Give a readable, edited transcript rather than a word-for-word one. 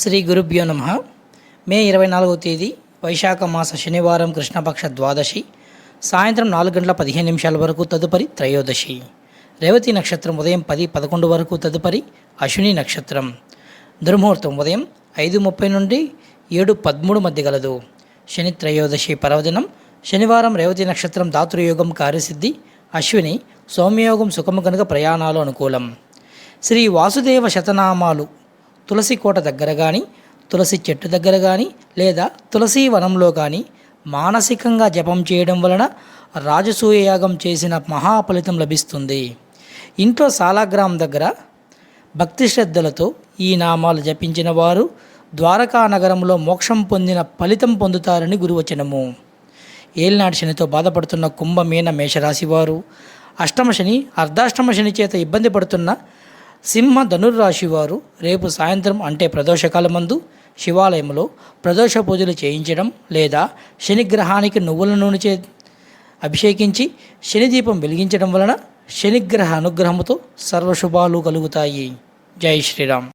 శ్రీ గురుభ్యో నమ. మే 24వ తేదీ వైశాఖ మాస శనివారం కృష్ణపక్ష ద్వాదశి సాయంత్రం 4:15 వరకు తదుపరి త్రయోదశి. రేవతి నక్షత్రం ఉదయం 10:11 వరకు తదుపరి అశ్విని నక్షత్రం. దుర్ముహూర్తం ఉదయం 5:30 నుండి 7:13 మధ్య గలదు. శని త్రయోదశి పర్వదినం శనివారం. రేవతి నక్షత్రం ధాతృయోగం కార్యసిద్ధి, అశ్విని సౌమ్యయోగం సుఖము కనుక ప్రయాణాలు అనుకూలం. శ్రీ వాసుదేవ శతనామాలు తులసి కోట దగ్గర కానీ, తులసి చెట్టు దగ్గర కానీ లేదా తులసి వనంలో కానీ మానసికంగా జపం చేయడం వలన రాజసూయ యాగం చేసిన మహాఫలితం లభిస్తుంది. ఇంట్లో సాలాగ్రామం దగ్గర భక్తి శ్రద్ధలతో ఈ నామాలు జపించిన వారు ద్వారకా నగరంలో మోక్షం పొందిన ఫలితం పొందుతారని గురువచనము. ఏలినాటి శనితో బాధపడుతున్న కుంభమీన మేషరాశి వారు, అష్టమ శని అర్ధాష్టమ శని చేత ఇబ్బంది పడుతున్న సింహ ధనుర్రాశి వారు రేపు సాయంత్రం అంటే ప్రదోషకాలమందు శివాలయంలో ప్రదోష పూజలు చేయించడం లేదా శనిగ్రహానికి నువ్వుల నూనె అభిషేకించి శనిదీపం వెలిగించడం వలన శనిగ్రహ అనుగ్రహముతో సర్వశుభాలు కలుగుతాయి. జై శ్రీరామ్.